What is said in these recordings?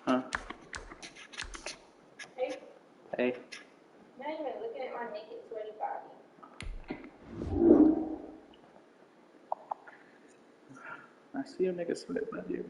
Huh? Hey. Hey. Now you're looking at my naked, sweaty body. I see a nigga sweat by you.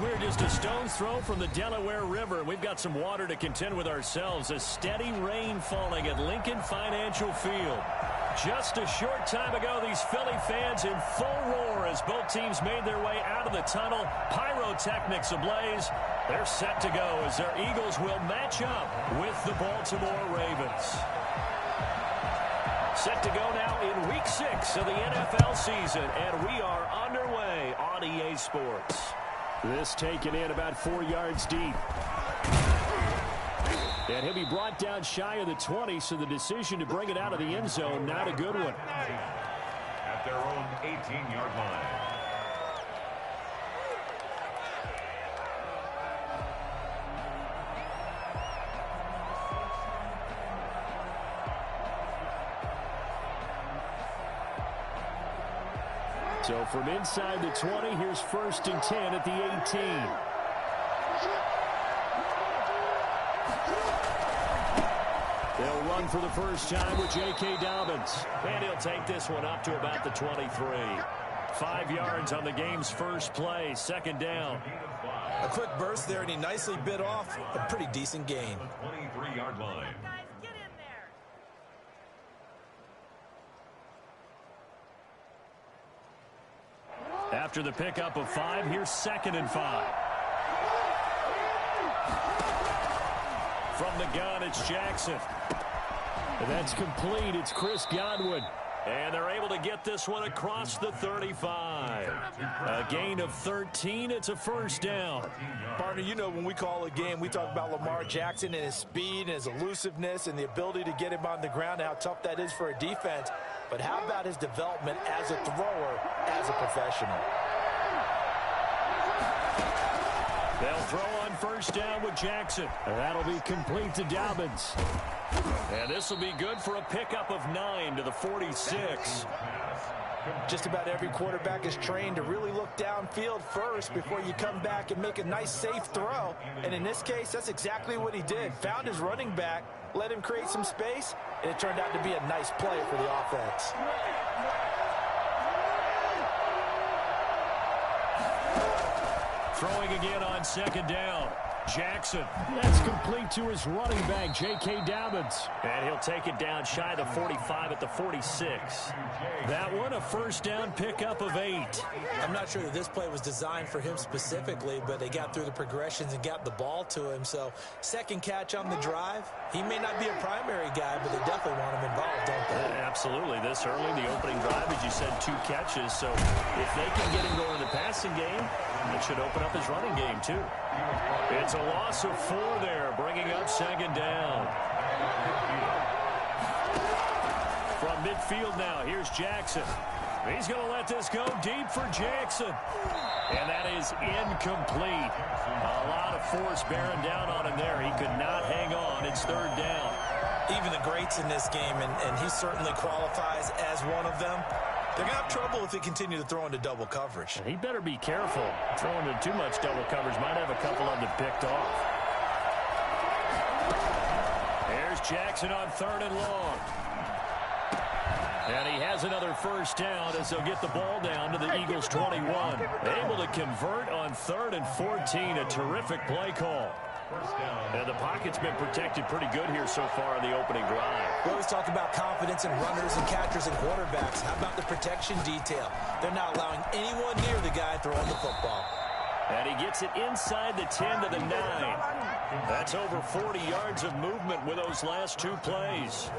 We're just a stone's throw from the Delaware River. We've got some water to contend with ourselves. A steady rain falling at Lincoln Financial Field. Just a short time ago, these Philly fans in full roar as both teams made their way out of the tunnel. Pyrotechnics ablaze. They're set to go as their Eagles will match up with the Baltimore Ravens. Set to go now in Week 6 of the NFL season, and we are underway on EA Sports. This taken in about 4 yards deep. And he'll be brought down shy of the 20, so the decision to bring it out of the end zone, not a good one. At their own 18-yard line. So from inside the 20, here's 1st and 10 at the 18. They'll run for the first time with J.K. Dobbins. And he'll take this one up to about the 23. 5 yards on the game's first play, 2nd down. A quick burst there, and he nicely bit off a pretty decent gain. 23-yard line. After the pickup of 5, here's 2nd and 5. From the gun, it's Jackson. And that's complete. It's Chris Godwin. And they're able to get this one across the 35. A gain of 13. It's a first down. Partner, you know when we call a game, we talk about Lamar Jackson and his speed and his elusiveness and the ability to get him on the ground, how tough that is for a defense. But how about his development as a thrower, as a professional? They'll throw on first down with Jackson. And that'll be complete to Dobbins. And this will be good for a pickup of 9 to the 46. Just about every quarterback is trained to really look downfield first before you come back and make a nice, safe throw. And in this case, that's exactly what he did. Found his running back, let him create some space, and it turned out to be a nice play for the offense. Throwing again on 2nd down. Jackson. That's complete to his running back, J.K. Dobbins. And he'll take it down shy of 45 at the 46. That one, a first down pickup of 8. I'm not sure that this play was designed for him specifically, but they got through the progressions and got the ball to him. So, second catch on the drive. He may not be a primary guy, but they definitely want him involved, don't they? Absolutely. This early, the opening drive, as you said, 2 catches. So, if they can get him going in the passing game, it should open up his running game, too. It's a loss of 4 there, bringing up 2nd down. From midfield now, here's Jackson. He's going to let this go deep for Jackson. And that is incomplete. A lot of force bearing down on him there. He could not hang on. It's 3rd down. even the greats in this game, and he certainly qualifies as one of them. They're going to have trouble if they continue to throw into double coverage. He better be careful. Throwing into too much double coverage might have a couple of them picked off. Here's Jackson on 3rd and long. And he has another first down as they'll get the ball down to the Eagles' 21. Able to convert on 3rd and 14. A terrific play call. And the pocket's been protected pretty good here so far in the opening drive. We always talk about confidence in runners and catchers and quarterbacks. How about the protection detail? They're not allowing anyone near the guy throwing the football. And he gets it inside the 10 to the 9. That's over 40 yards of movement with those last 2 plays.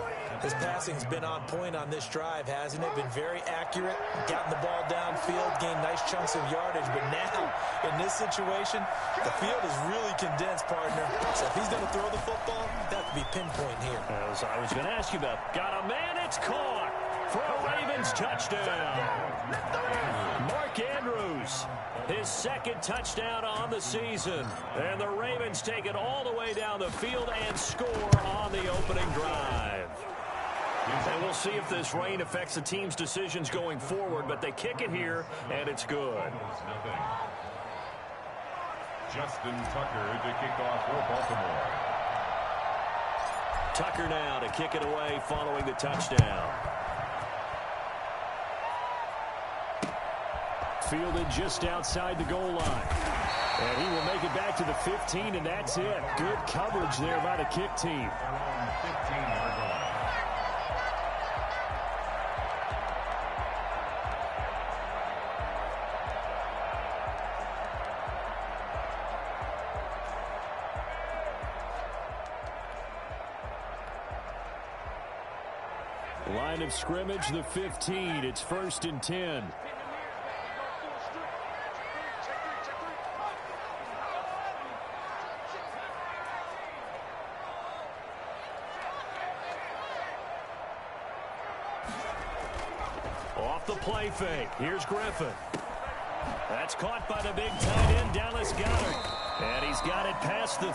His passing's been on point on this drive, hasn't it? Been very accurate, gotten the ball downfield, gained nice chunks of yardage. But now, in this situation, the field is really condensed, partner. So if he's going to throw the football, that could be pinpoint here. As I was going to ask you about, got a man, it's caught for a Ravens touchdown. Mark Andrews, his 2nd touchdown on the season. And the Ravens take it all the way down the field and score on the opening drive. And we'll see if this rain affects the team's decisions going forward, but they kick it here, and it's good. Justin Tucker to kick off for Baltimore. Tucker now to kick it away following the touchdown. Fielded just outside the goal line. And he will make it back to the 15, and that's it. Good coverage there by the kick team. 15-yard line. Line of scrimmage, the 15. It's 1st and 10. Off the play fake. Here's Griffin. That's caught by the big tight end, Dallas Goedert. And he's got it past the...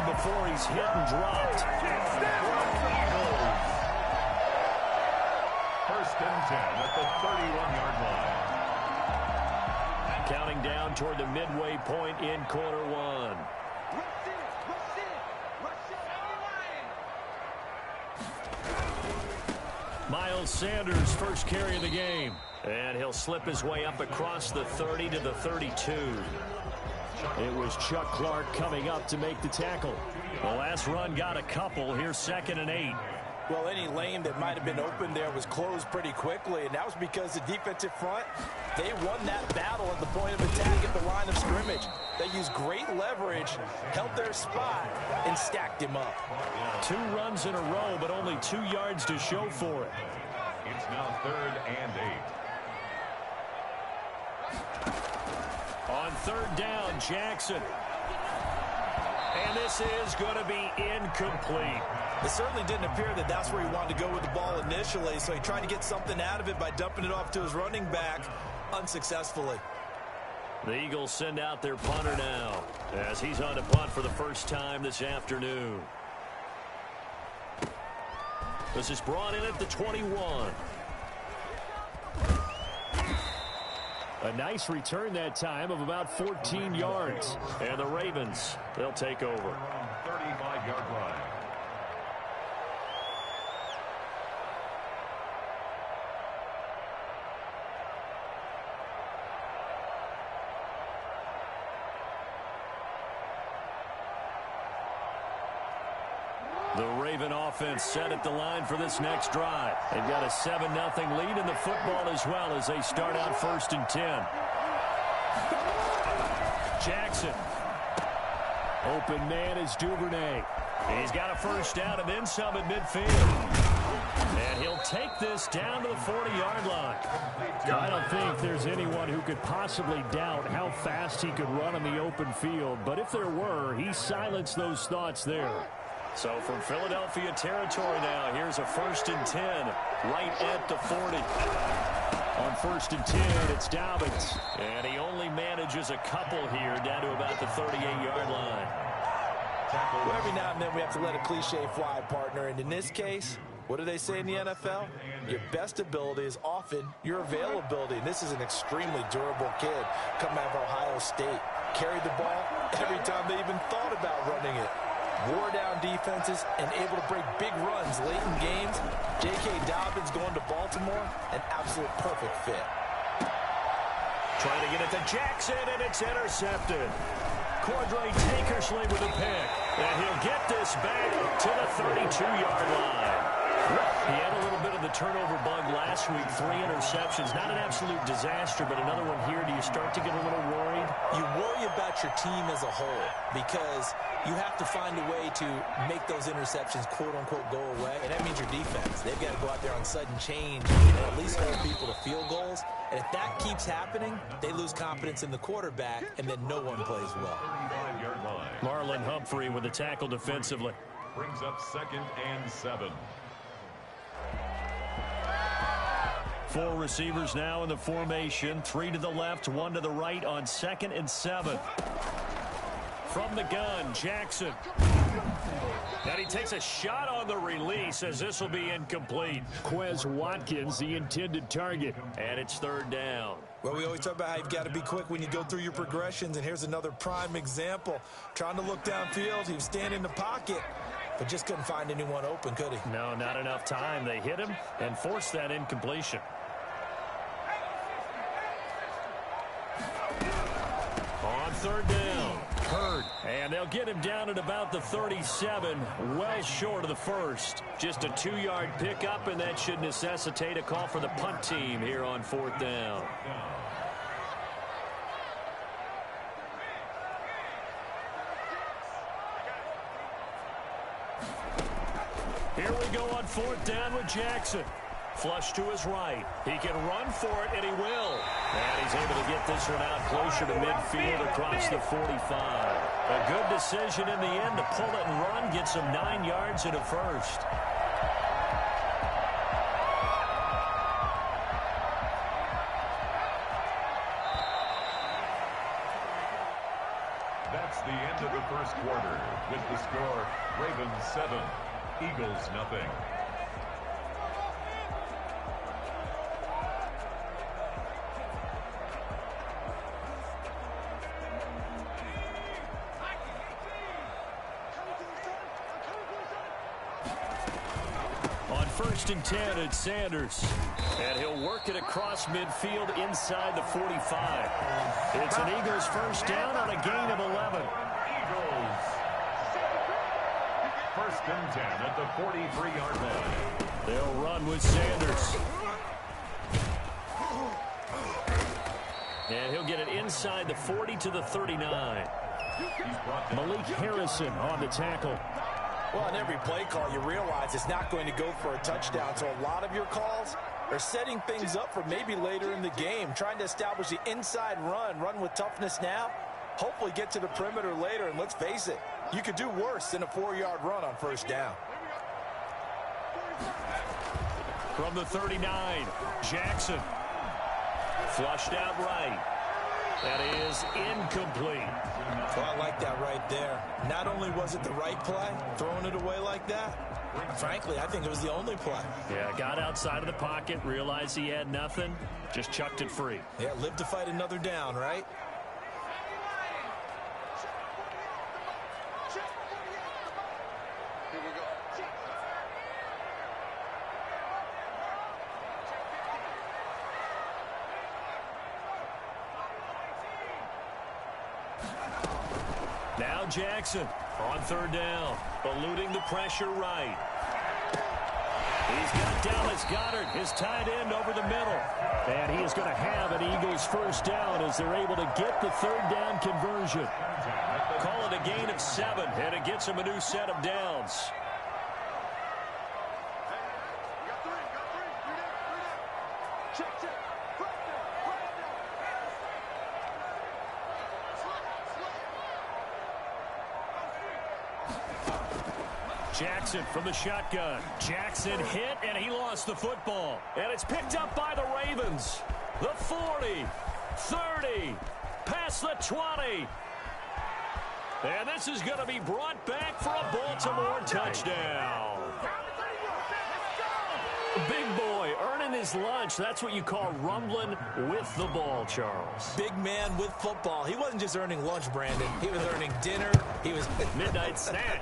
before he's hit and dropped. 1st and 10 at the 31-yard line. Counting down toward the midway point in quarter 1. Miles Sanders, first carry of the game. And he'll slip his way up across the 30 to the 32. It was Chuck Clark coming up to make the tackle. The last run got a couple. Here's 2nd and 8. Well, any lane that might have been open there was closed pretty quickly, and that was because the defensive front, they won that battle at the point of attack at the line of scrimmage. They used great leverage, held their spot, and stacked him up. 2 runs in a row, but only 2 yards to show for it. It's now 3rd and 8. On 3rd down, Jackson. And this is going to be incomplete. It certainly didn't appear that that's where he wanted to go with the ball initially, so he tried to get something out of it by dumping it off to his running back unsuccessfully. The Eagles send out their punter now as he's on to punt for the first time this afternoon. This is brought in at the 21. A nice return that time of about 14 yards. And the Ravens, they'll take over. 35-yard line. The Raven offense set at the line for this next drive. They've got a 7-0 lead in the football as well as they start out 1st and 10. Jackson. Open man is Duvernay. He's got a first down and then some at midfield. And he'll take this down to the 40-yard line. I don't think there's anyone who could possibly doubt how fast he could run on the open field. But if there were, he silenced those thoughts there. So from Philadelphia territory now, here's a 1st and 10 right at the 40. On 1st and 10, it's Dobbins. And he only manages a couple here down to about the 38-yard line. Well, every now and then we have to let a cliche fly, partner. And in this case, what do they say in the NFL? Your best ability is often your availability. And this is an extremely durable kid coming out of Ohio State. Carried the ball every time they even thought about running it. Wore down defenses and able to break big runs late in games. J.K. Dobbins going to Baltimore, an absolute perfect fit. Trying to get it to Jackson, and it's intercepted. Cordray Tankersley with a pick. And he'll get this back to the 32-yard line. He had a little bit of the turnover bug last week, 3 interceptions. Not an absolute disaster, but another one here. Do you start to get a little worried? You worry about your team as a whole because you have to find a way to make those interceptions, quote-unquote, go away. And that means your defense. They've got to go out there on sudden change and at least hold people to field goals. And if that keeps happening, they lose confidence in the quarterback, and then no one plays well. Marlon Humphrey with the tackle defensively. Brings up 2nd and 7. 4 receivers now in the formation. 3 to the left, 1 to the right on 2nd and 7. From the gun, Jackson. And he takes a shot on the release as this will be incomplete. Quez Watkins, the intended target. And it's 3rd down. Well, we always talk about how you've got to be quick when you go through your progressions, and here's another prime example. Trying to look downfield, he was standing in the pocket, but just couldn't find anyone open, could he? No, not enough time. They hit him and forced that incompletion. On 3rd down, Hurd. And they'll get him down at about the 37, well short of the 1st. Just a 2-yard pickup, and that should necessitate a call for the punt team here on 4th down. Here we go on 4th down with Jackson. Flush to his right. He can run for it, and he will. And he's able to get this one out closer to midfield across the 45. A good decision in the end to pull it and run, get some 9 yards and a 1st. That's the end of the 1st quarter. With the score, Ravens 7, Eagles nothing. On 1st and 10, it's Sanders. And he'll work it across midfield inside the 45. It's an Eagles 1st down on a gain of 11. Eagles. 1st and 10 at the 43-yard line. They'll run with Sanders. And he'll get it inside the 40 to the 39. Malik Harrison on the tackle. Well, on every play call, you realize it's not going to go for a touchdown. So a lot of your calls are setting things up for maybe later in the game, trying to establish the inside run with toughness now, hopefully get to the perimeter later. And let's face it, you could do worse than a 4-yard run on 1st down. From the 39, Jackson. Flushed out right. That is incomplete. Well, I like that right there. Not only was it the right play, throwing it away like that, frankly, I think it was the only play. Yeah, got outside of the pocket, realized he had nothing, just chucked it free. Yeah, live to fight another down, right? Now Jackson on 3rd down, eluding the pressure right. He's got Dallas Goedert, his tight end, over the middle. And he is going to have an Eagles 1st down as they're able to get the 3rd down conversion. Call it a gain of 7, and it gets him a new set of downs. Jackson from the shotgun. Jackson hit, and he lost the football. And it's picked up by the Ravens. The 40, 30, past the 20. And this is going to be brought back for a Baltimore touchdown. Big boy earning his lunch. That's what you call rumbling with the ball, Charles. Big man with football. He wasn't just earning lunch, Brandon. He was earning dinner. He was midnight snack.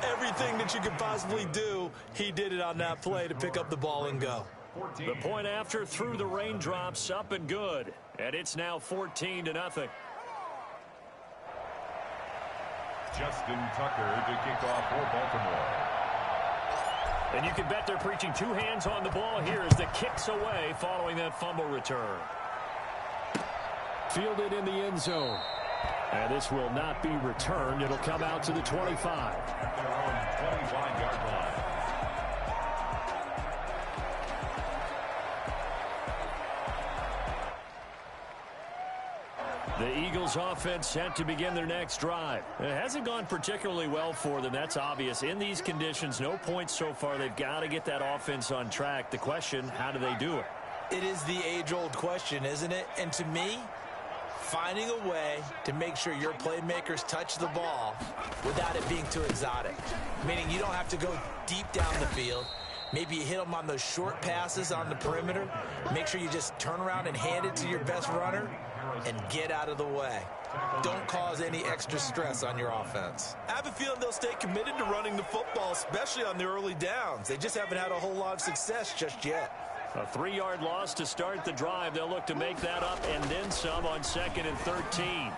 Everything that you could possibly do, he did it on that play to pick up the ball and go. The point after through the raindrops, up and good. And it's now 14-0. Justin Tucker to kick off for Baltimore. And you can bet they're preaching two hands on the ball here as the kick's away following that fumble return. Fielded in the end zone. And this will not be returned. It'll come out to the 25. Their own 25-yard line. The Eagles offense set to begin their next drive. It hasn't gone particularly well for them. That's obvious. In these conditions, no points so far. They've got to get that offense on track. The question, how do they do it? It is the age-old question, isn't it? And to me, finding a way to make sure your playmakers touch the ball without it being too exotic. Meaning you don't have to go deep down the field. Maybe you hit them on those short passes on the perimeter. Make sure you just turn around and hand it to your best runner and get out of the way. Don't cause any extra stress on your offense. I have a feeling they'll stay committed to running the football, especially on the early downs. They just haven't had a whole lot of success just yet. A 3-yard loss to start the drive. They'll look to make that up and then some on 2nd and 13.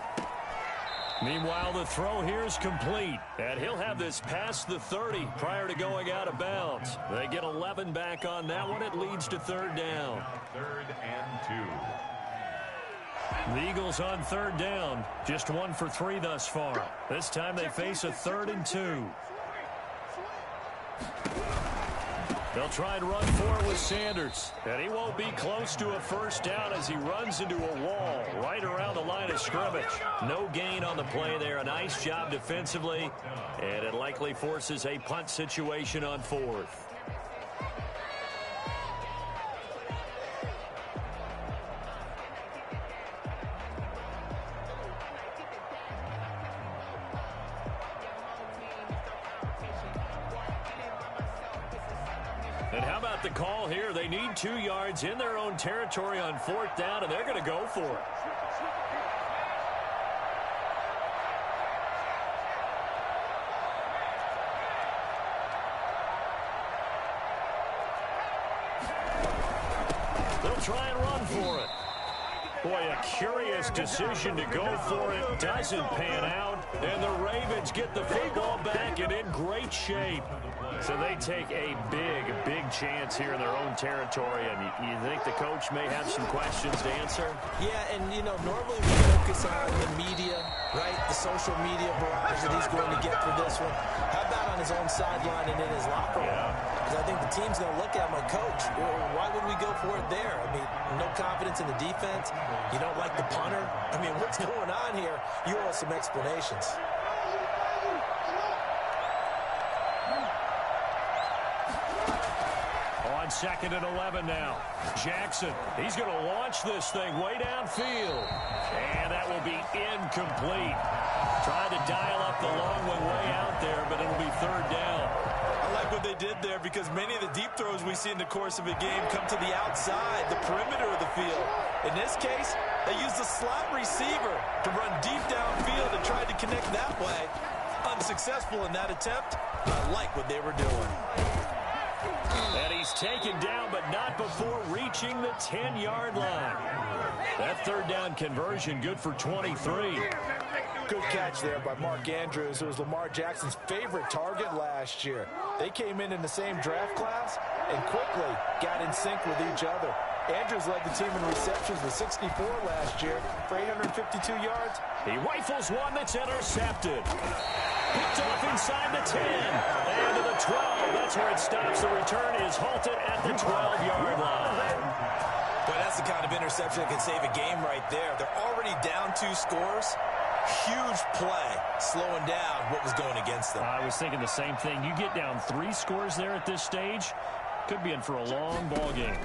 Meanwhile, the throw here is complete. And he'll have this past the 30 prior to going out of bounds. They get 11 back on that one. It leads to 3rd down. 3rd and 2. The Eagles on 3rd down. Just 1 for 3 thus far. This time they face a 3rd and 2. They'll try and run for it with Sanders. And he won't be close to a 1st down as he runs into a wall right around the line of scrimmage. No gain on the play there. A nice job defensively. And it likely forces a punt situation on 4th. And how about the call here? They need 2 yards in their own territory on 4th down, and they're going to go for it. They'll try and run for it. Boy, a curious decision to go for it. Doesn't pan out. And the Ravens get the football back and in great shape. So they take a big chance here in their own territory. And you think the coach may have some questions to answer? Yeah, and, you know, normally we focus on the media, right? The social media barrage that he's going to get for this one. How about on his own sideline and in his locker room? Because I think the team's going to look at him like, Coach, why would we go for it there? I mean, no confidence in the defense. You don't like the punter. I mean, what's going on here? You owe us some explanations. On 2nd and 11 now. Jackson, he's going to launch this thing way downfield. And that will be incomplete. Tried to dial up the long one way out there, but it'll be 3rd down. I like what they did there because many of the deep throws we see in the course of a game come to the outside, the perimeter of the field. In this case, they used the slot receiver to run deep downfield and tried to connect that way. Unsuccessful in that attempt. I like what they were doing. And he's taken down, but not before reaching the 10-yard line. That 3rd down conversion good for 23. Good catch there by Mark Andrews, who was Lamar Jackson's favorite target last year. They came in the same draft class and quickly got in sync with each other. Andrews led the team in receptions with 64 last year for 852 yards. He rifles one that's intercepted. Picked off inside the 10 and to the 12. That's where it stops. The return is halted at the 12-yard line. Boy, that's the kind of interception that can save a game right there. They're already down 2 scores. Huge play, slowing down what was going against them. I was thinking the same thing. You get down 3 scores there at this stage, could be in for a long ball game.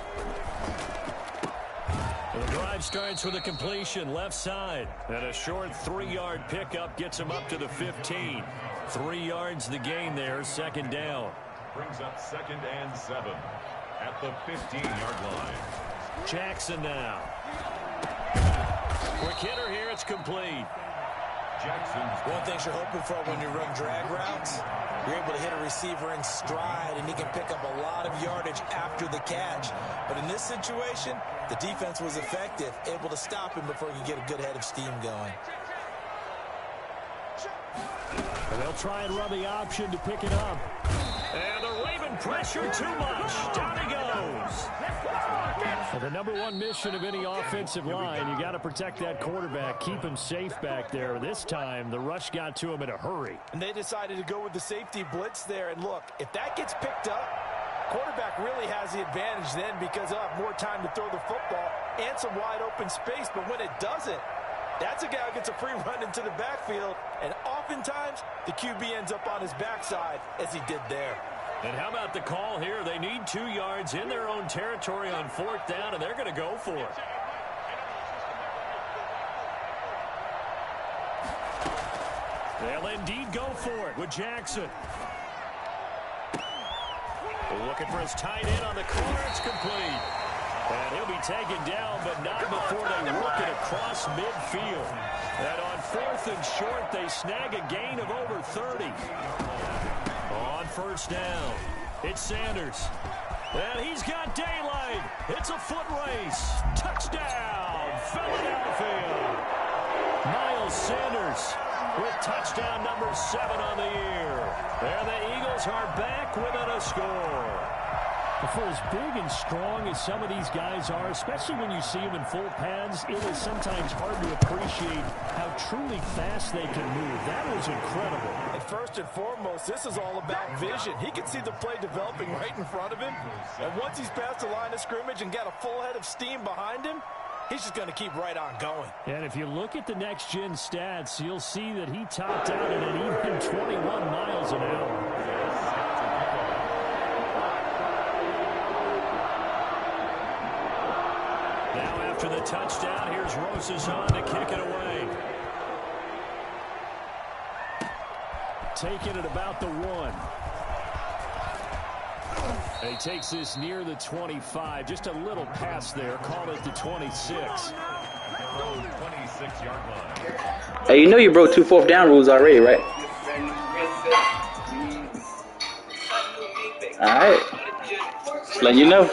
The drive starts with a completion left side. And a short 3-yard pickup gets him up to the 15. 3 yards the gain there, second down. Brings up 2nd and 7 at the 15-yard line. Jackson now. Quick hitter here, it's complete. Jackson's One thing you're hoping for when you run drag routes, you're able to hit a receiver in stride, and he can pick up a lot of yardage after the catch. But in this situation, the defense was effective, able to stop him before he could get a good head of steam going. And they'll try and run the option to pick it up. And the Raven pressure too much. Down he goes. Well, the #1 mission of any offensive line, you got to protect that quarterback, keep him safe back there. This time, the rush got to him in a hurry. And they decided to go with the safety blitz there. And look, if that gets picked up, quarterback really has the advantage then because he'll have more time to throw the football and some wide open space. But when it doesn't, that's a guy who gets a free run into the backfield, and oftentimes the QB ends up on his backside as he did there. And how about the call here? They need 2 yards in their own territory on 4th down, and they're going to go for it. They'll indeed go for it with Jackson. Looking for his tight end on the corner. It's complete. And he'll be taken down, but not before they work it across midfield. And on 4th and short, they snag a gain of over 30. On 1st down, it's Sanders. And he's got daylight. It's a foot race. Touchdown, Philadelphia. Miles Sanders with touchdown number 7 on the year. And the Eagles are back within a score. For as big and strong as some of these guys are, especially when you see them in full pads, it is sometimes hard to appreciate how truly fast they can move. That was incredible. And first and foremost, this is all about vision. He can see the play developing right in front of him. And once he's past the line of scrimmage and got a full head of steam behind him, he's just going to keep right on going. And if you look at the next-gen stats, you'll see that he topped out at an even 21 miles an hour. After the touchdown, here's Rosas on to kick it away. Taking it about the 1. And he takes this near the 25. Just a little pass there. Call it the 26. 26-yard line. Hey, you know you broke 2 4th down rules already, right? All right. Just letting you know.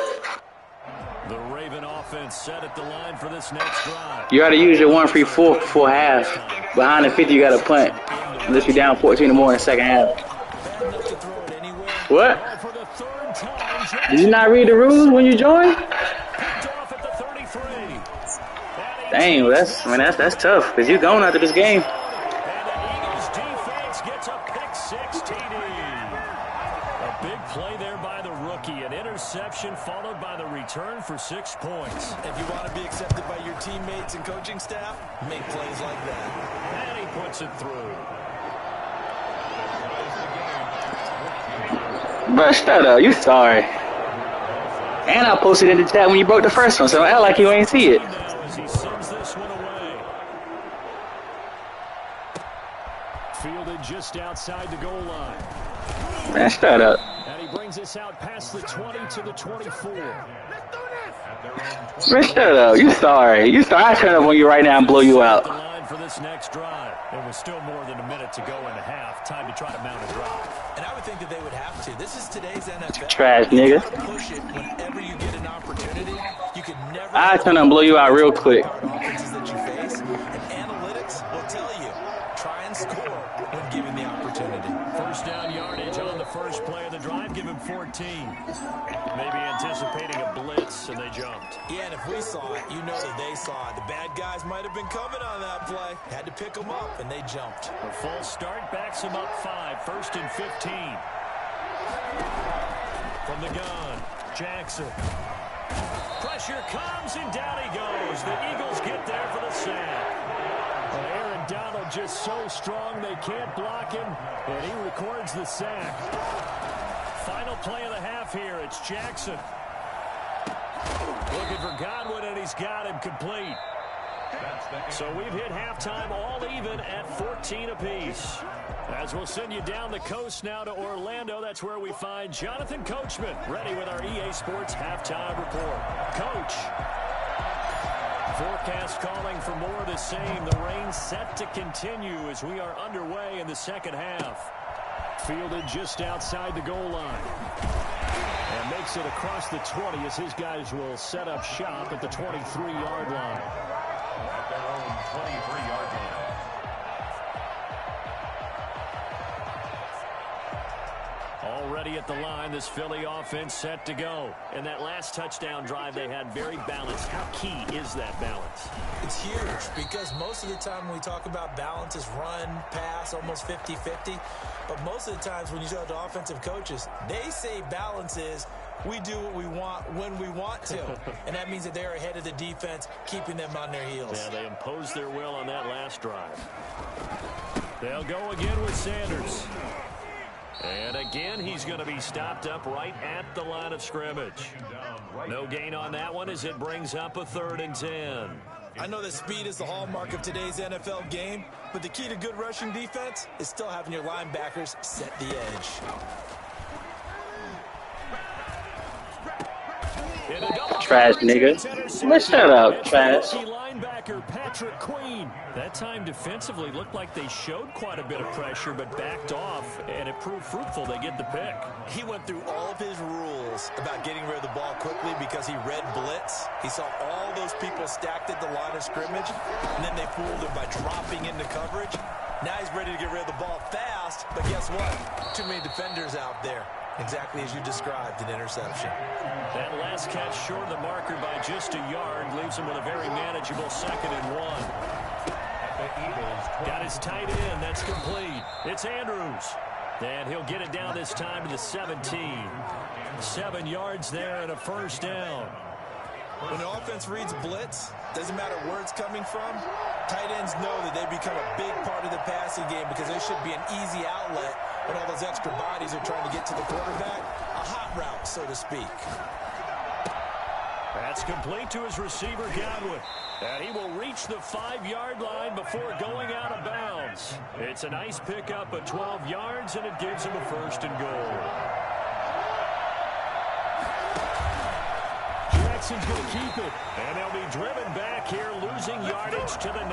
The Raven offense set at the line for this next drive. You got to use your 1-3-4 before half. Behind the 50, you got to punt. Unless you're down 14 or more in the second half. What? Did you not read the rules when you joined? Dang, that's tough because you're going after this game. And the Eagles defense gets a pick 6 TD. A big play there by the rookie. An interception followed by the return for 6 points. If you want to be accepted by your teammates and coaching staff, make plays like that. And he puts it through. Bro, shut up. You sorry. And I posted in the chat when you broke the first one, so I act like you ain't see it. Now as he sends this one away. Fielded just outside the goal line. Man, shut up. And he brings us out past the 20 to the 24. Man, shut up. You sorry. You sorry. I turn up on you right now and blow you out. The line for this next drive. There was still more than a minute to go in the half. Time to try to mount a drive. And I would think that they would have to. This is today's NFL. Trash, nigga. Push it whenever you get an opportunity. You can never. I turn up and blow you out real quick. Offenses that you face, and analytics will tell you try and score when given the opportunity. First down yardage on the first play of the drive. Give him 14. Maybe anticipating a blitz, and they jumped. Yeah, and if we saw it, you know that they saw it. The bad guys might have been coming on that play. Had to pick them up, and they jumped. A false start backs him up 5. First and 15. From the gun, Jackson. Pressure comes, and down he goes. The Eagles get there for the sack. And Aaron Donald just so strong they can't block him, and he records the sack. Final play of the half here. It's Jackson. Looking for Godwin, and he's got him complete. So we've hit halftime all even at 14 apiece. As we'll send you down the coast now to Orlando, that's where we find Jonathan Coachman, ready with our EA Sports halftime report. Coach. Forecast calling for more of the same. The rain set to continue as we are underway in the second half. Fielded just outside the goal line. And makes it across the 20 as his guys will set up shop at the 23-yard line. At their own 23-yard line. Already at the line, this Philly offense set to go. And that last touchdown drive they had very balanced. How key is that balance? It's huge because most of the time when we talk about balance is run, pass, almost 50-50. But most of the times when you talk to offensive coaches, they say balance is we do what we want when we want to. And that means that they're ahead of the defense, keeping them on their heels. Yeah, they imposed their will on that last drive. They'll go again with Sanders. And again, he's going to be stopped up right at the line of scrimmage. No gain on that one as it brings up a 3rd and 10. I know that speed is the hallmark of today's NFL game, but the key to good rushing defense is still having your linebackers set the edge. Trash nigga. Let's shut up, trash. Linebacker Patrick Queen. That time defensively looked like they showed quite a bit of pressure but backed off, and it proved fruitful. They get the pick. He went through all of his rules about getting rid of the ball quickly because he read blitz. He saw all those people stacked at the line of scrimmage, and then they fooled him by dropping into coverage. Now he's ready to get rid of the ball fast, but guess what? Too many defenders out there. Exactly as you described, an interception. That last catch short of the marker by just a yard leaves him with a very manageable 2nd and 1. Got his tight end. That's complete. It's Andrews. And he'll get it down this time to the 17. 7 yards there and a 1st down. When the offense reads blitz, doesn't matter where it's coming from, tight ends know that they become a big part of the passing game because there should be an easy outlet when all those extra bodies are trying to get to the quarterback. A hot route, so to speak. That's complete to his receiver, Godwin. And he will reach the 5-yard line before going out of bounds. It's a nice pickup of 12 yards, and it gives him a 1st and goal. Jackson's going to keep it, and they'll be driven back here, losing yardage to the 9.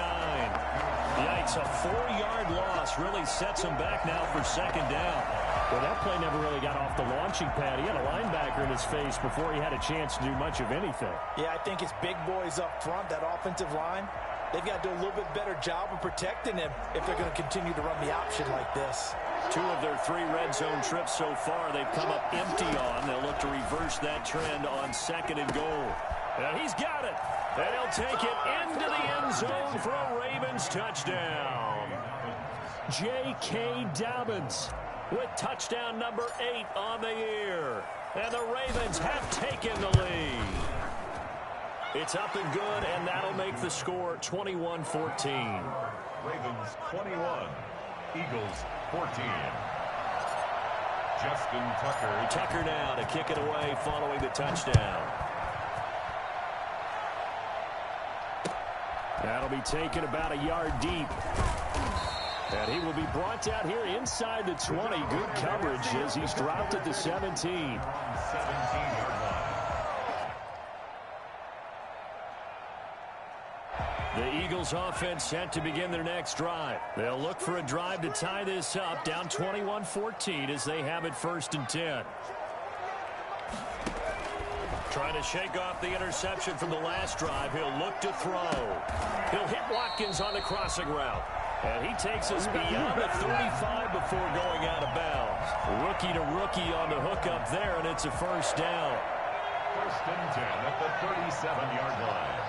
Yikes, a 4-yard loss really sets him back now for 2nd down. Well, that play never really got off the launching pad. He had a linebacker in his face before he had a chance to do much of anything. Yeah, I think it's big boys up front, that offensive line. They've got to do a little bit better job of protecting him if they're going to continue to run the option like this. 2 of their 3 red zone trips so far they've come up empty on. They'll look to reverse that trend on 2nd and goal. And he's got it. And he'll take it into the end zone for a Ravens touchdown. J.K. Dobbins with touchdown number 8 on the year. And the Ravens have taken the lead. It's up and good, and that'll make the score 21-14. Ravens 21, Eagles 14. Justin Tucker. Tucker now to kick it away following the touchdown. That'll be taken about a yard deep. And he will be brought down here inside the 20. Good coverage as he's dropped at the 17. 17-yard line. The Eagles offense set to begin their next drive. They'll look for a drive to tie this up, down 21-14 as they have it 1st and 10. Trying to shake off the interception from the last drive. He'll look to throw. He'll hit Watkins on the crossing route. And he takes us beyond the 35 before going out of bounds. Rookie to rookie on the hookup there, and it's a 1st down. 1st and 10 at the 37-yard line.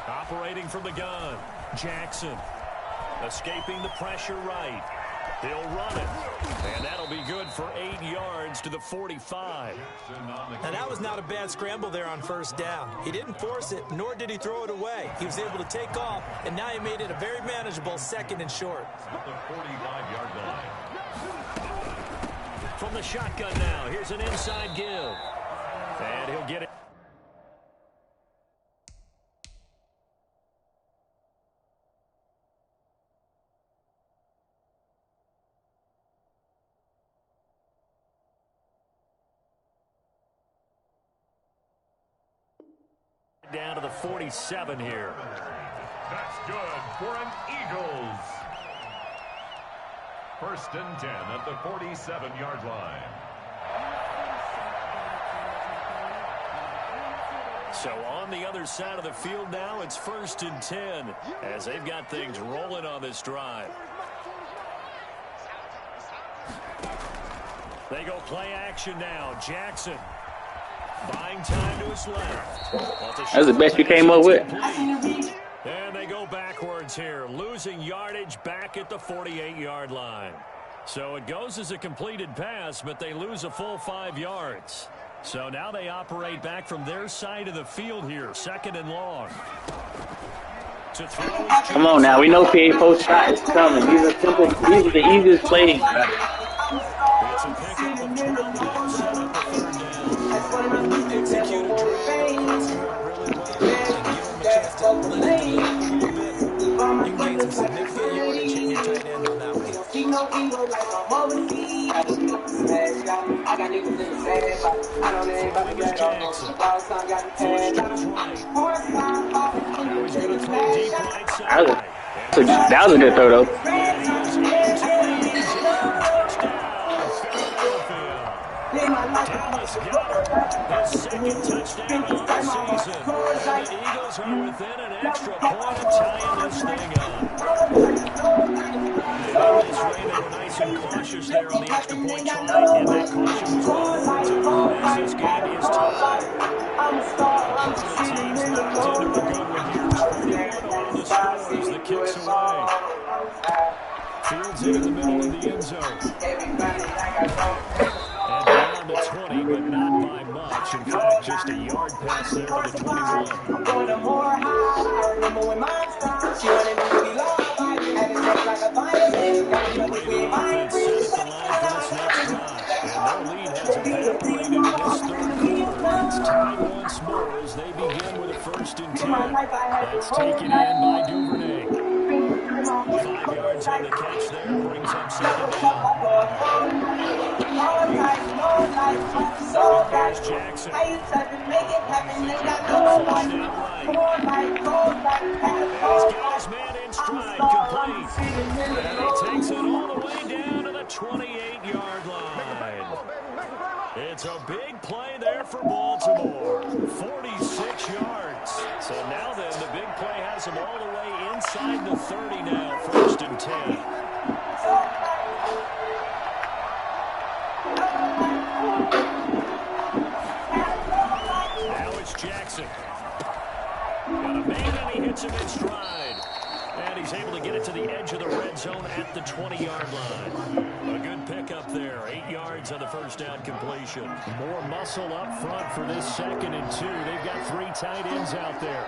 Operating from the gun, Jackson. Escaping the pressure right. He'll run it. And that'll be good for 8 yards to the 45. And that was not a bad scramble there on first down. He didn't force it, nor did he throw it away. He was able to take off, and now he made it a very manageable 2nd and short. The 45-yard line. From the shotgun now, here's an inside give. And he'll get it. Down to the 47 here. That's good for an Eagles. 1st and 10 at the 47-yard line. So on the other side of the field now, it's 1st and 10 as they've got things rolling on this drive. They go play action now. Jackson buying time to his left. That's the best you came up with. And they go backwards here, losing yardage back at the 48-yard line. So it goes as a completed pass, but they lose a full 5 yards. So now they operate back from their side of the field here, 2nd and long. Come on now, we know PA post shot is coming. These are simple. These are the easiest plays. It's a pickup of 12 and set up the 3rd down. Execute a drill really well and give him a chance to let it a little bit. You can gain some significant yardage in your tight end on that one. That was a good throw, though. Dallas got his 2nd touchdown of the season. And the Eagles are within an extra point of tying this thing up. This way, they were nice and cautious there on the extra point try, and that caution was well warranted as this game is tied. The team's knocked into a good one here. 21 on the score as the kick's away. Fields in the middle of the end zone. And down to 20, but not by much. In fact, just a yard pass there to the 21. Offense set at the line for this next drive. And their lead has evaporated in this 3rd quarter. It's tied once more as they begin with a 1st and 10. That's taken in by Duvernay. 5 yards on the catch there, brings up 2nd down. There's Jackson. He's got his man in stride, complete. And he takes it all the way down to the 28-yard line. It's a big play there for Baltimore. 46 yards. So now then, the big play has him all the way inside the 30 now, 1st and 10. Now it's Jackson. Got a man and he hits him in stride. And he's able to get it to the edge of the red zone at the 20-yard line. A good pickup there. 8 yards on the 1st down completion. More muscle up front for this 2nd and 2. They've got 3 tight ends out there.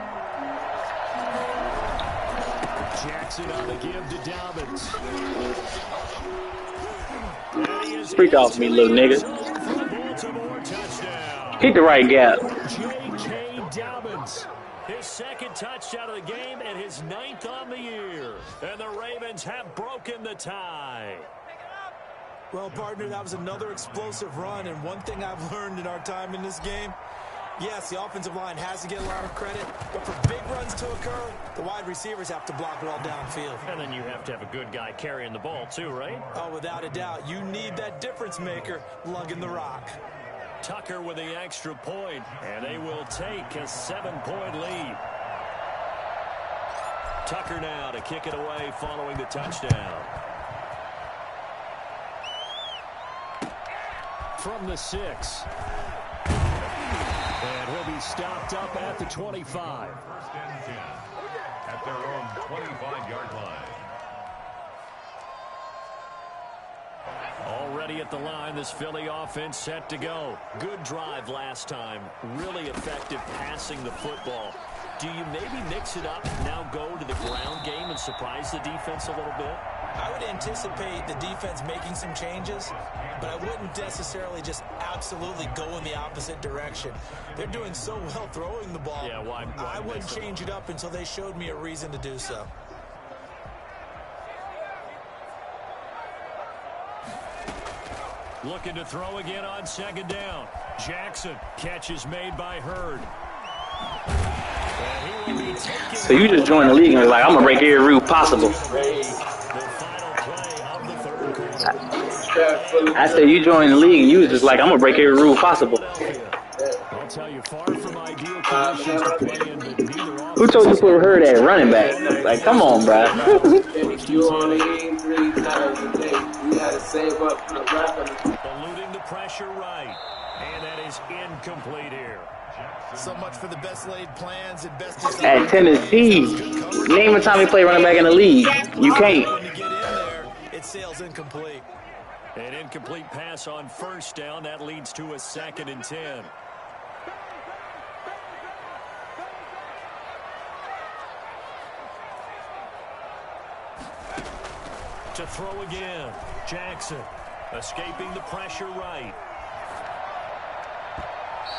Jackson on the give to Dobbins. Freak off me, little nigga. Hit the right gap. J.K. Dobbins. His 2nd touchdown of the game and his 9th on the year. And the Ravens have broken the tie. Well, partner, that was another explosive run. And one thing I've learned in our time in this game, yes, the offensive line has to get a lot of credit, but for big runs to occur, the wide receivers have to block well downfield. And then you have to have a good guy carrying the ball too, right? Oh, without a doubt. You need that difference maker lugging the rock. Tucker with the extra point, and they will take a 7-point lead. Tucker now to kick it away following the touchdown. From the 6. And he'll be stopped up at the 25. 1st and 10 at their own 25-yard line. ready at the line. This Philly offense set to go. Good drive last time. Really effective passing the football. Do you maybe mix it up, now go to the ground game and surprise the defense a little bit? I would anticipate the defense making some changes, but I wouldn't necessarily just absolutely go in the opposite direction. They're doing so well throwing the ball. Yeah, why I wouldn't change it up until they showed me a reason to do so. Looking to throw again on second down. Jackson, catch is made by Hurd. So you just joined the league and was like, I'm going to break every rule possible. I said you joined the league and you was just like, I'm going to break every rule possible. I'll tell you, far from ideal conditions to play in, but neither. Who told you to put Hurd at running back? Like, come on, bro. If you only eat 3 times a day, you got to save up for the rest of it. Eluding the pressure right. And that is incomplete here. So much for the best laid plans and best At Tennessee, name a time he played running back in the league. You can't. When you get in there, it sails incomplete. An incomplete pass on first down. That leads to a 2nd and 10. To throw again. Jackson escaping the pressure right.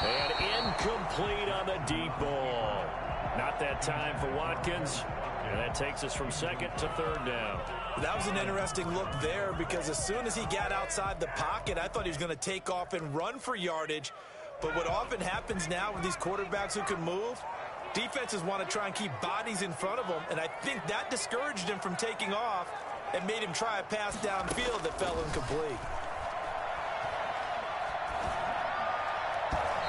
And incomplete on the deep ball. Not that time for Watkins. And that takes us from 2nd to 3rd down. That was an interesting look there because as soon as he got outside the pocket, I thought he was going to take off and run for yardage. But what often happens now with these quarterbacks who can move, defenses want to try and keep bodies in front of them. And I think that discouraged him from taking off and made him try a pass downfield that fell incomplete.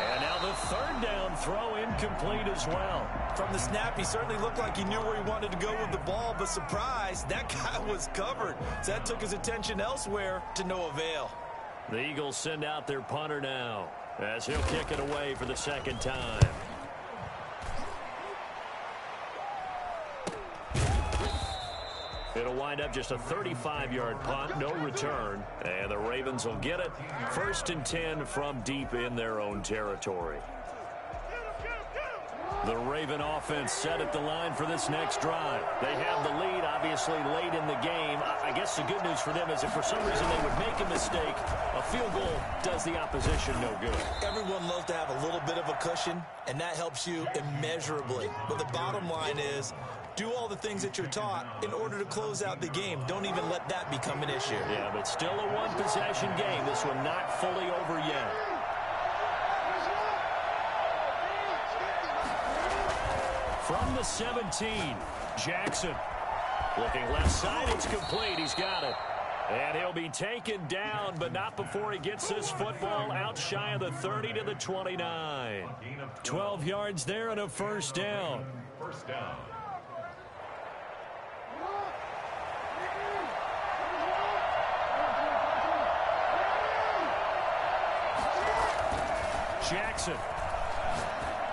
And now the 3rd down throw incomplete as well. From the snap, he certainly looked like he knew where he wanted to go with the ball, but surprise, that guy was covered. So that took his attention elsewhere to no avail. The Eagles send out their punter now as he'll kick it away for the 2nd time. It'll wind up just a 35-yard punt, no return. And the Ravens will get it. 1st and 10 from deep in their own territory. The Raven offense set at the line for this next drive. They have the lead, obviously, late in the game. I guess the good news for them is if for some reason they would make a mistake, a field goal does the opposition no good. Everyone loves to have a little bit of a cushion, and that helps you immeasurably. But the bottom line is, do all the things that you're taught in order to close out the game. Don't even let that become an issue. Yeah, but still a one-possession game. This one not fully over yet. From the 17, Jackson. Looking left side, it's complete. He's got it. And he'll be taken down, but not before he gets this football out shy of the 30 to the 29. 12 yards there and a 1st down. 1st down. Jackson.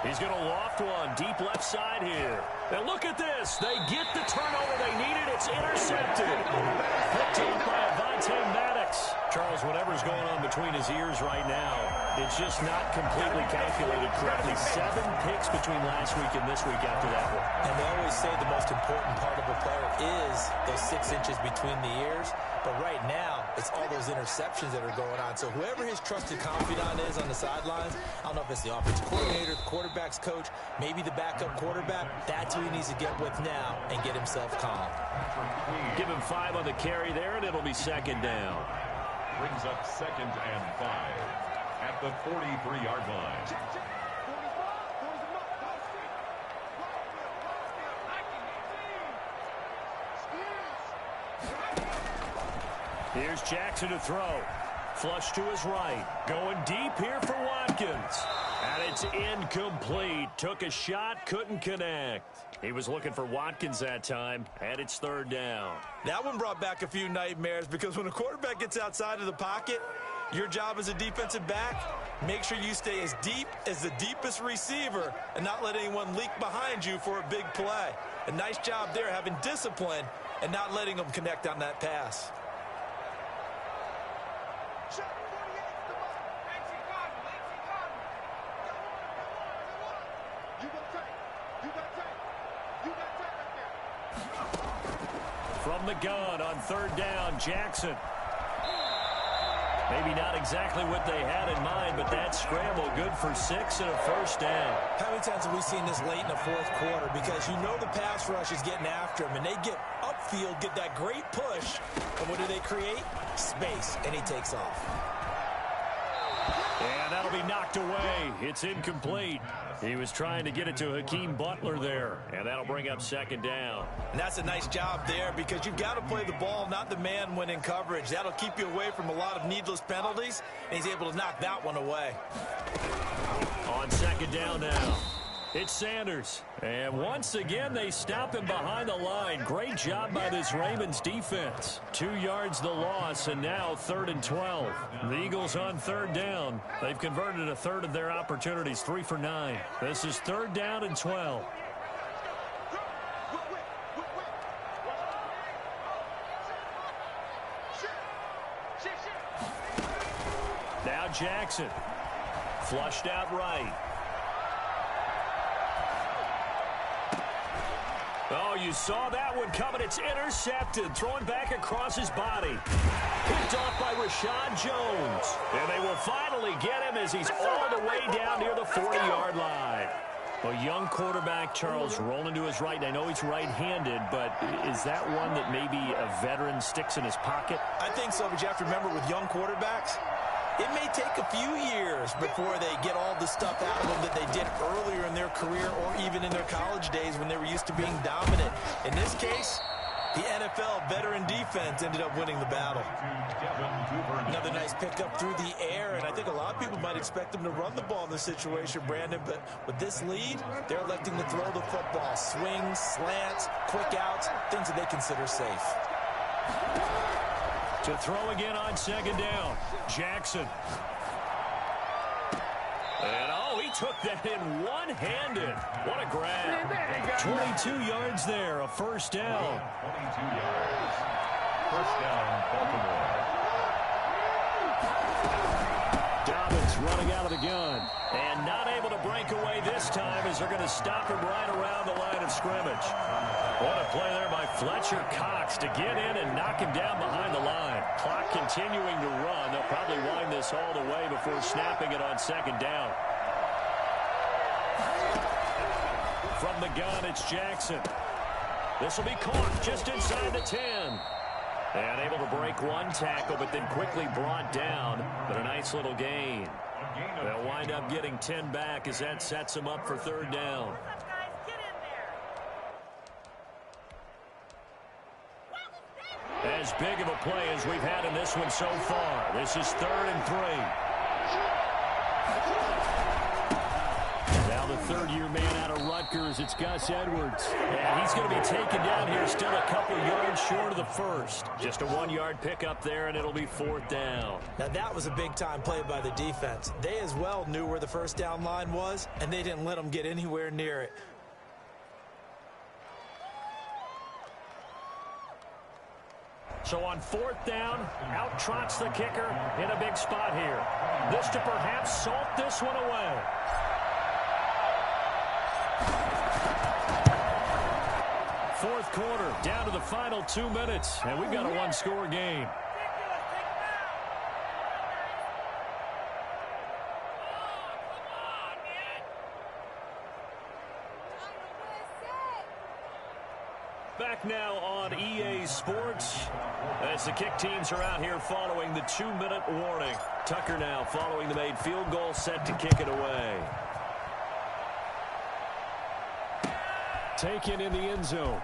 He's going to loft one deep left side here. Now look at this. They get the turnover they needed. It's intercepted. Picked up by Avonte Maddox. Charles, whatever's going on between his ears right now, it's just not completely calculated correctly. 7 picks between last week and this week after that one. And they always say the most important part of a player is those 6 inches between the ears. But right now, it's all those interceptions that are going on. So whoever his trusted confidant is on the sidelines, I don't know if it's the offensive coordinator, the quarterback's coach, maybe the backup quarterback, that's who he needs to get with now and get himself calm. Give him 5 on the carry there, and it'll be 2nd down. Brings up 2nd and 5 at the 43-yard line. Here's Jackson to throw. Flush to his right. Going deep here for Watkins. And it's incomplete. Took a shot, couldn't connect. He was looking for Watkins that time, and it's 3rd down. That one brought back a few nightmares because when a quarterback gets outside of the pocket, your job as a defensive back, make sure you stay as deep as the deepest receiver and not let anyone leak behind you for a big play. A nice job there having discipline and not letting them connect on that pass. From the gun on third down, Jackson. Maybe not exactly what they had in mind, but that scramble good for 6 and a first down. How many times have we seen this late in the fourth quarter? Because you know the pass rush is getting after him, and they get upfield, get that great push, and what do they create? Space, and he takes off. And that'll be knocked away. It's incomplete. He was trying to get it to Hakeem Butler there, and that'll bring up second down. And that's a nice job there because you've got to play the ball, not the man when in coverage. That'll keep you away from a lot of needless penalties, and he's able to knock that one away. On second down now, it's Sanders. And once again, they stop him behind the line. Great job by this Ravens defense. 2 yards the loss, and now 3rd and 12. The Eagles on third down. They've converted a third of their opportunities, 3 for 9. This is 3rd down and 12. Now Jackson. Flushed out right. Oh, you saw that one coming. It's intercepted. Thrown back across his body. Picked off by Rashad Jones. And they will finally get him as he's all the way down near the 40-yard line. A young quarterback, Charles, rolling to his right. And I know he's right-handed, but is that one that maybe a veteran sticks in his pocket? I think so, but you have to remember with young quarterbacks, it may take a few years before they get all the stuff out of them that they did earlier in their career or even in their college days when they were used to being dominant. In this case, the NFL veteran defense ended up winning the battle. Another nice pickup through the air, and I think a lot of people might expect them to run the ball in this situation, Brandon, but with this lead, they're electing to throw the football. Swings, slants, quick outs, things that they consider safe. To throw again on second down, Jackson. And, oh, he took that in one-handed. What a grab. 22 yards there, a first down. 22 yards. First down, Baltimore. Dobbins running out of the gun. And not able to break away this time as they're going to stop him right around the line of scrimmage. What a play there by Fletcher Cox to get in and knock him down behind the line. Clock continuing to run. They'll probably wind this all the way before snapping it on second down. From the gun, it's Jackson. This will be caught just inside the 10. And able to break one tackle, but then quickly brought down. But a nice little gain. They'll wind up getting 10 back as that sets them up for third down. As big of a play as we've had in this one so far. This is 3rd and 3. Now the third-year man out of Rutgers, it's Gus Edwards. And he's going to be taken down here still a couple yards short of the first. Just a 1-yard pickup there, and it'll be 4th down. Now that was a big-time play by the defense. They as well knew where the first down line was, and they didn't let them get anywhere near it. So on 4th down, out trots the kicker in a big spot here. This to perhaps salt this one away. Fourth quarter, down to the final 2 minutes, and we've got a one-score game. Back now on EA Sports as the kick teams are out here following the 2-minute warning. Tucker now following the made field goal, set to kick it away. Taken in the end zone.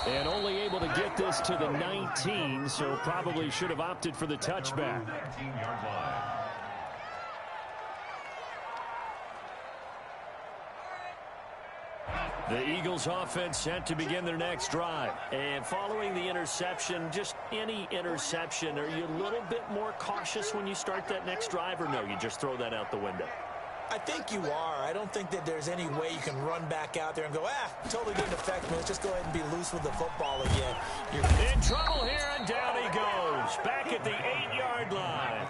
And only able to get this to the 19, so probably should have opted for the touchback. 19-yard line. The Eagles offense set to begin their next drive. And following the interception, just any interception, are you a little bit more cautious when you start that next drive, or no, you just throw that out the window? I think you are. I don't think that there's any way you can run back out there and go, totally didn't affect me. Let's just go ahead and be loose with the football again. You're in trouble here, and down he goes. Back at the 8-yard line.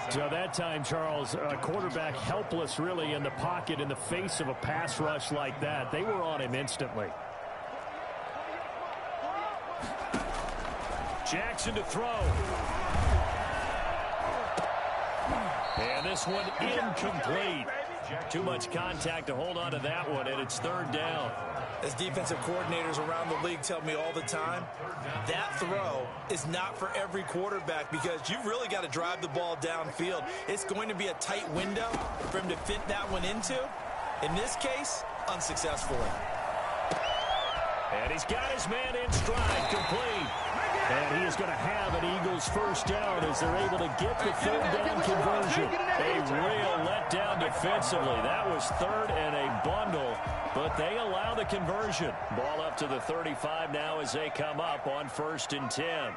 So that time, Charles, quarterback helpless really in the pocket in the face of a pass rush like that. They were on him instantly. Jackson to throw. And this one incomplete. Too much contact to hold on to that one, and it's third down. As defensive coordinators around the league tell me all the time, that throw is not for every quarterback because you've really got to drive the ball downfield. It's going to be a tight window for him to fit that one into. In this case, unsuccessfully. And he's got his man in stride, complete. And he is going to have an Eagles first down as they're able to get the third down conversion. A real letdown defensively. That was third and a bundle, but they allow the conversion. Ball up to the 35 now as they come up on 1st and 10.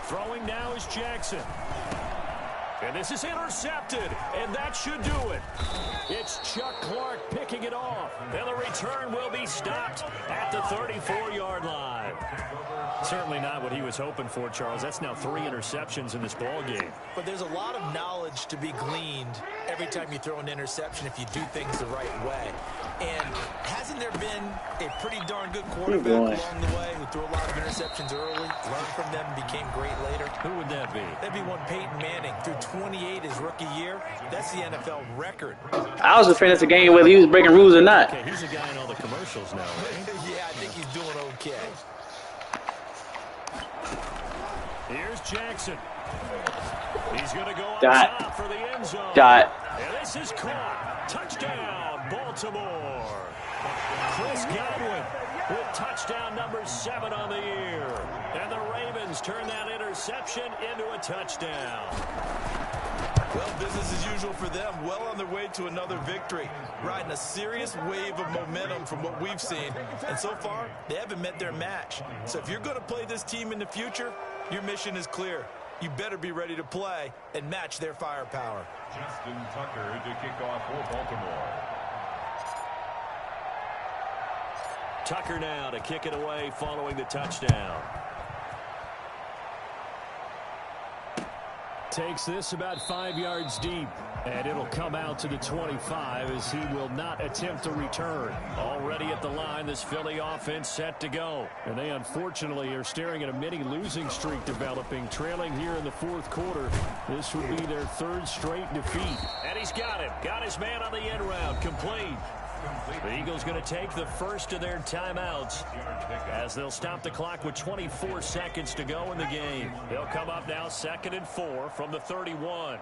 Throwing now is Jackson. And this is intercepted, and that should do it. It's Chuck Clark picking it off, and the return will be stopped at the 34-yard line. Certainly not what he was hoping for, Charles. That's now 3 interceptions in this ball game. But there's a lot of knowledge to be gleaned every time you throw an interception if you do things the right way. And hasn't there been a pretty darn good quarterback along the way who threw a lot of interceptions early, learned from them, and became great later? Who would that be? That'd be one Peyton Manning. Threw 28 his rookie year. That's the NFL record. I was afraid that's a game whether he was breaking rules or not. Okay, he's a guy in all the commercials now, right? Yeah, I think he's doing okay. Here's Jackson. He's going to go on Dot. top for the end zone. Dot. And this is caught. Touchdown, Baltimore. Chris Godwin with touchdown number 7 on the year. And the Ravens turn that interception into a touchdown. Well, business as usual for them. Well on their way to another victory. Riding a serious wave of momentum from what we've seen. And so far, they haven't met their match. So if you're going to play this team in the future, your mission is clear. You better be ready to play and match their firepower. Justin Tucker to kick off for Baltimore. Tucker now to kick it away following the touchdown. Takes this about 5 yards deep, and it'll come out to the 25 as he will not attempt to return. Already at the line, this Philly offense set to go. And they unfortunately are staring at a mini losing streak developing, trailing here in the 4th quarter. This would be their 3rd straight defeat. And he's got him. Got his man on the end round. Complete. The Eagles going to take the first of their timeouts as they'll stop the clock with 24 seconds to go in the game. They'll come up now 2nd and 4 from the 31.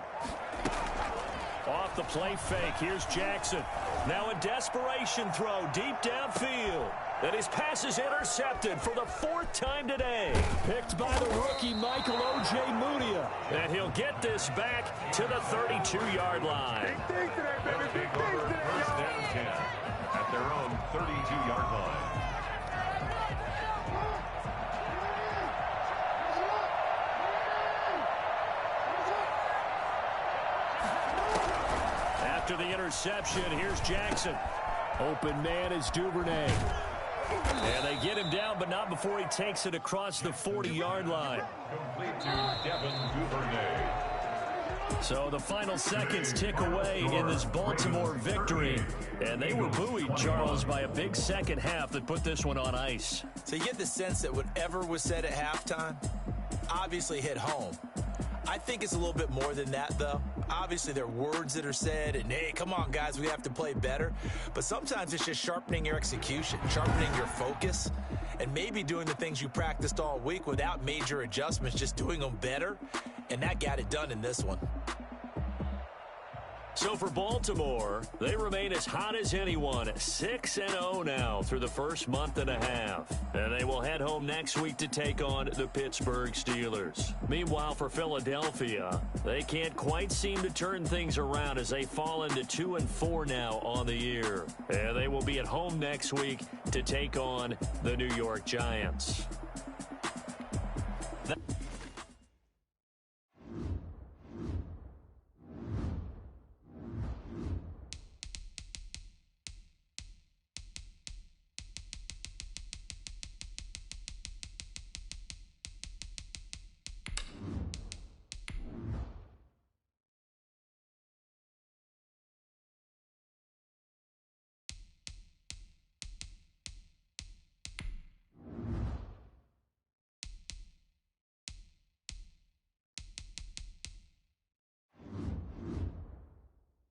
Off the play fake, here's Jackson. Now a desperation throw deep downfield. And his pass is intercepted for the 4th time today. Picked by the rookie Michael O.J. Mudia. And he'll get this back to the 32-yard line. They'll take over 1st and 10 at their own 32-yard line. After the interception, here's Jackson. Open man is Duvernay. And they get him down, but not before he takes it across the 40-yard line. Complete to Devin Duvernay. So the final seconds tick away in this Baltimore victory. And they were buoyed, Charles, by a big second half that put this one on ice. So you get the sense that whatever was said at halftime obviously hit home. I think it's a little bit more than that, though. Obviously, there are words that are said, and, hey, come on, guys, we have to play better. But sometimes it's just sharpening your execution, sharpening your focus, and maybe doing the things you practiced all week without major adjustments, just doing them better. And that got it done in this one. So for Baltimore, they remain as hot as anyone, 6-0 now through the first month and a half. And they will head home next week to take on the Pittsburgh Steelers. Meanwhile, for Philadelphia, they can't quite seem to turn things around as they fall into 2-4 now on the year. And they will be at home next week to take on the New York Giants.